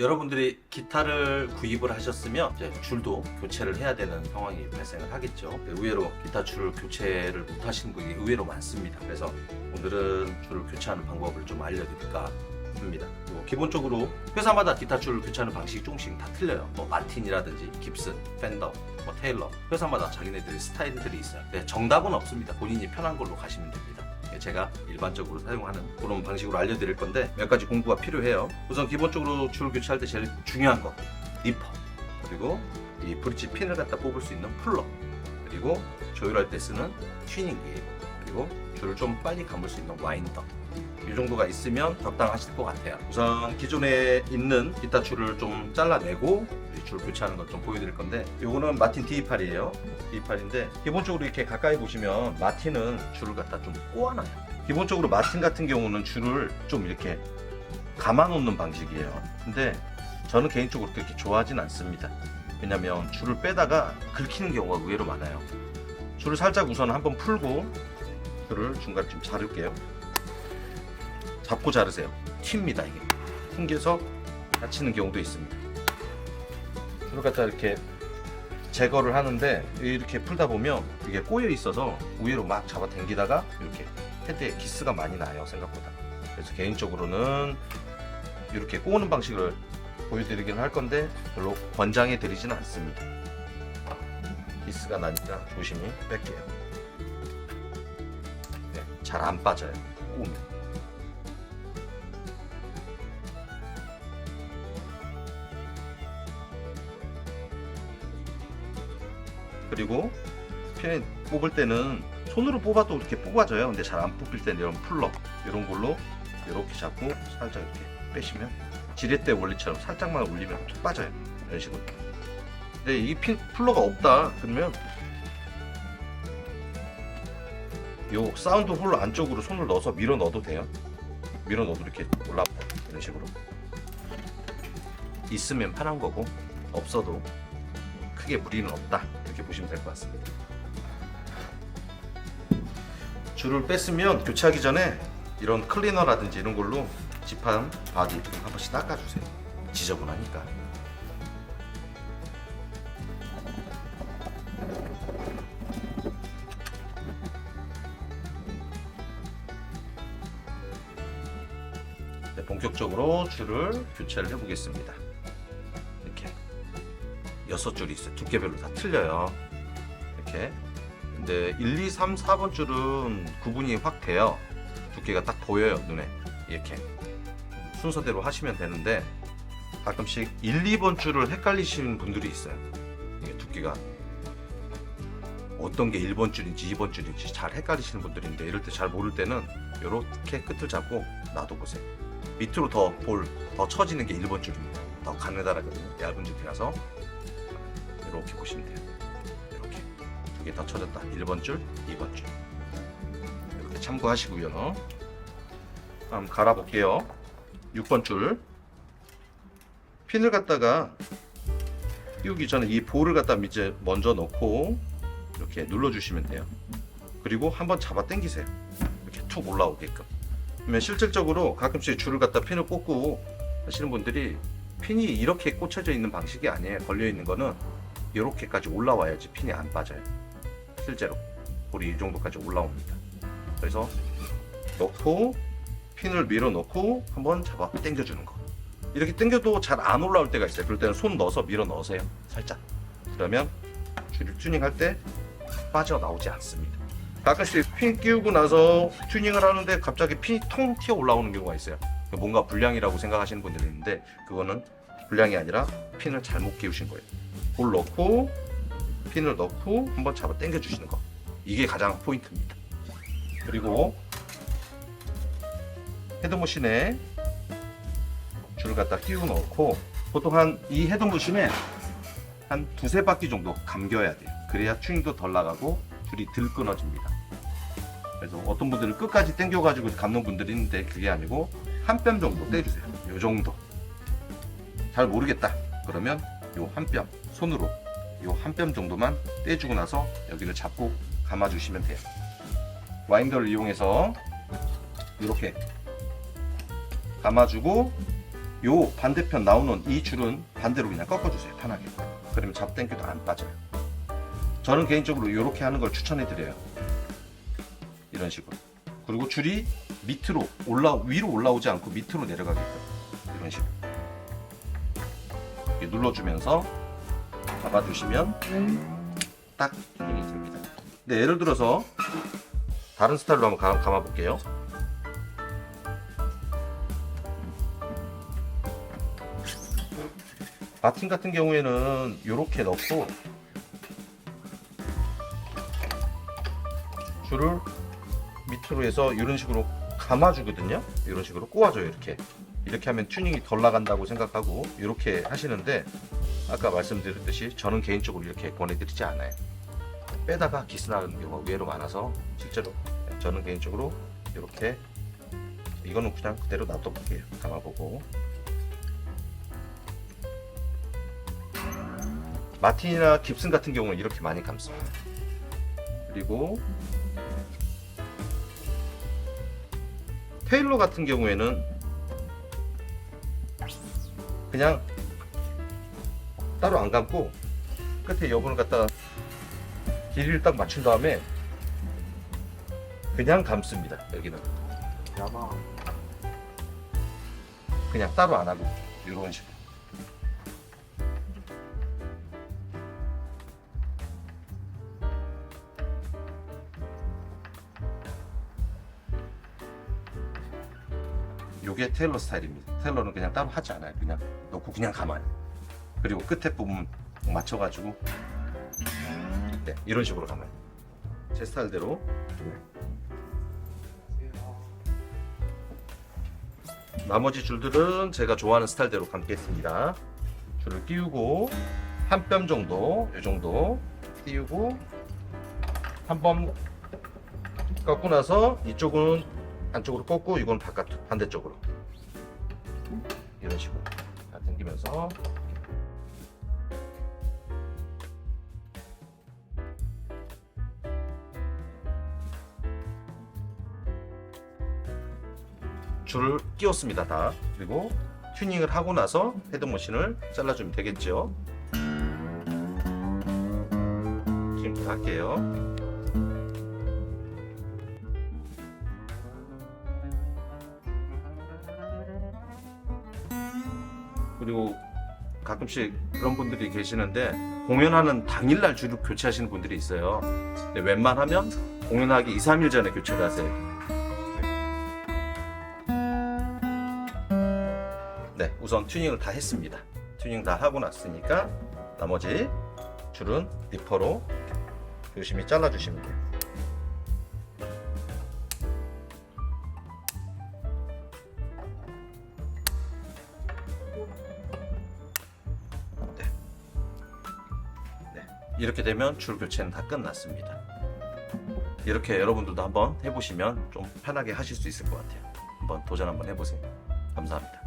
여러분들이 기타를 구입을 하셨으면 이제 줄도 교체를 해야 되는 상황이 발생을 하겠죠. 의외로 기타 줄을 교체를 못 하시는 분이 의외로 많습니다. 그래서 오늘은 줄을 교체하는 방법을 좀 알려드릴까 합니다. 기본적으로 회사마다 기타 줄을 교체하는 방식이 조금씩 다 틀려요. 뭐 마틴이라든지 깁슨, 펜더, 뭐 테일러, 회사마다 자기네들의 스타일들이 있어요. 네, 정답은 없습니다. 본인이 편한 걸로 가시면 됩니다. 제가 일반적으로 사용하는 그런 방식으로 알려드릴 건데 몇 가지 공부가 필요해요. 우선 기본적으로 줄 교체할 때 제일 중요한 거 니퍼, 그리고 이 브릿지 핀을 갖다 뽑을 수 있는 플러, 그리고 조율할 때 쓰는 튜닝기, 그리고 줄을 좀 빨리 감을 수 있는 와인더. 이 정도가 있으면 적당하실 것 같아요. 우선 기존에 있는 기타 줄을 좀 잘라내고 줄 교체하는 것 좀 보여드릴 건데, 요거는 마틴 D28이에요. D28인데 기본적으로 이렇게 가까이 보시면 마틴은 줄을 갖다 좀 꼬아놔요. 기본적으로 마틴 같은 경우는 줄을 좀 이렇게 감아 놓는 방식이에요. 근데 저는 개인적으로 그렇게 좋아하진 않습니다. 왜냐면 줄을 빼다가 긁히는 경우가 의외로 많아요. 줄을 살짝 우선 한번 풀고 줄을 중간에 좀 자를게요. 잡고 자르세요. 튑니다. 이게 튕겨서 다치는 경우도 있습니다. 줄을 갖다 이렇게 제거를 하는데 이렇게 풀다 보면 이게 꼬여 있어서 의외로 막 잡아 당기다가 이렇게 헤드에 기스가 많이 나요, 생각보다. 그래서 개인적으로는 이렇게 꼬는 방식을 보여드리긴 할 건데 별로 권장해 드리지는 않습니다. 기스가 나니까 조심히 뺄게요. 네, 잘 안 빠져요, 꼬우면. 그리고 핀 뽑을 때는 손으로 뽑아도 이렇게 뽑아져요. 근데 잘 안 뽑힐 때는 이런 플러, 이런 걸로 이렇게 잡고 살짝 이렇게 빼시면 지렛대 원리처럼 살짝만 올리면 툭 빠져요. 이런 식으로. 근데 이 핀 플러가 없다 그러면 요 사운드 홀 안쪽으로 손을 넣어서 밀어 넣어도 돼요. 밀어 넣어도 이렇게 올라와요. 이런 식으로. 있으면 편한 거고 없어도 크게 무리는 없다, 이렇게 보시면 될 것 같습니다. 줄을 뺐으면 교체하기 전에 이런 클리너라든지 이런 걸로 지판 바디 한 번씩 닦아주세요. 지저분하니까. 네, 본격적으로 줄을 교체를 해보겠습니다. 6줄이 있어요. 두께별로 다 틀려요. 이렇게. 근데 1, 2, 3, 4번 줄은 구분이 확 돼요. 두께가 딱 보여요, 눈에. 이렇게. 순서대로 하시면 되는데 가끔씩 1, 2번 줄을 헷갈리시는 분들이 있어요. 이게 두께가 어떤 게 1번 줄인지 2번 줄인지 잘 헷갈리시는 분들이 있는데, 이럴 때 잘 모를 때는 이렇게 끝을 잡고 놔둬보세요. 밑으로 더 처지는 게 1번 줄입니다. 더 가느다랗거든요. 얇은 줄이라서. 이렇게 보시면 돼요. 이렇게 두 개 더 쳐졌다. 1번 줄, 2번 줄. 이렇게 참고하시고요. 한번 갈아볼게요. 6번 줄. 핀을 갖다가 끼우기 전에 이 볼을 갖다 밑에 먼저 넣고 이렇게 눌러주시면 돼요. 그리고 한번 잡아 당기세요. 이렇게 툭 올라오게끔. 그러면 실질적으로 가끔씩 줄을 갖다 핀을 꽂고 하시는 분들이 핀이 이렇게 꽂혀져 있는 방식이 아니에요. 걸려 있는 거는 이렇게까지 올라와야지 핀이 안 빠져요. 실제로 볼이 이 정도까지 올라옵니다. 그래서 넣고 핀을 밀어 넣고 한번 잡아 당겨주는 거. 이렇게 당겨도 잘 안 올라올 때가 있어요. 그럴 때는 손 넣어서 밀어 넣으세요. 살짝. 그러면 줄을 튜닝할 때 빠져나오지 않습니다. 가끔씩 핀 끼우고 나서 튜닝을 하는데 갑자기 핀이 통 튀어 올라오는 경우가 있어요. 뭔가 불량이라고 생각하시는 분들이 있는데 그거는 불량이 아니라 핀을 잘못 끼우신 거예요. 볼 넣고 핀을 넣고 한번 잡아 당겨 주시는 거, 이게 가장 포인트입니다. 그리고 헤드머신에 줄을 갖다 끼워 넣고 보통 이 헤드머신에 한 두세 바퀴 정도 감겨야 돼요. 그래야 튜닝도 덜 나가고 줄이 덜 끊어집니다. 그래서 어떤 분들은 끝까지 당겨 가지고 감는 분들이 있는데 그게 아니고 한 뼘 정도 떼주세요. 요 정도. 잘 모르겠다 그러면 요 한 뼘 손으로 요 한 뼘 정도만 떼주고 나서 여기를 잡고 감아주시면 돼요. 와인더를 이용해서 이렇게 감아주고 요 반대편 나오는 이 줄은 반대로 그냥 꺾어주세요. 편하게. 그러면 잡당겨도 안 빠져요. 저는 개인적으로 이렇게 하는 걸 추천해 드려요. 이런 식으로. 그리고 줄이 밑으로 위로 올라오지 않고 밑으로 내려가게끔 이런 식으로 이렇게 눌러주면서 잡아주시면 딱 튜닝이 됩니다. 네, 예를 들어서 다른 스타일로 한번 감아 볼게요. 마틴 같은 경우에는 이렇게 넣고 줄을 밑으로 해서 이런 식으로 감아주거든요. 이런 식으로 꼬아줘요. 이렇게 하면 튜닝이 덜 나간다고 생각하고 이렇게 하시는데, 아까 말씀드렸듯이 저는 개인적으로 이렇게 권해드리지 않아요. 빼다가 기스 나는 경우가 의외로 많아서 실제로 저는 개인적으로 이렇게, 이거는 그냥 그대로 놔둬볼게요. 감아보고. 마틴이나 깁슨 같은 경우는 이렇게 많이 감습니다. 그리고 테일러 같은 경우에는 그냥 따로 안 감고 끝에 여분을 갖다가 길이를 딱 맞춘 다음에 그냥 감습니다. 여기는 그냥 따로 안 하고 이런 식으로. 요게 테일러 스타일입니다. 테일러는 그냥 따로 하지 않아요. 그냥 넣고 그냥 감아요. 그리고 끝에 부분 맞춰가지고 네, 이런 식으로 감아요. 제 스타일대로. 나머지 줄들은 제가 좋아하는 스타일대로 감겠습니다. 줄을 띄우고 한 뼘 정도, 이 정도 띄우고 한번 꺾고 나서 이쪽은 안쪽으로 꺾고 이건 반대쪽으로 이런 식으로 다 당기면서 줄을 끼웠습니다. 다. 그리고 튜닝을 하고 나서 헤드머신을 잘라주면 되겠죠. 지금부터 할게요. 그리고 가끔씩 그런 분들이 계시는데, 공연하는 당일날 줄을 교체하시는 분들이 있어요. 근데 웬만하면 공연하기 2-3일 전에 교체를 하세요. 네, 우선 튜닝을 다 했습니다. 튜닝 다 하고 났으니까 나머지 줄은 니퍼로 조심히 잘라주시면 돼요. 이렇게 되면 줄 교체는 다 끝났습니다. 이렇게 여러분들도 한번 해보시면 좀 편하게 하실 수 있을 것 같아요. 한번 도전 한번 해보세요. 감사합니다.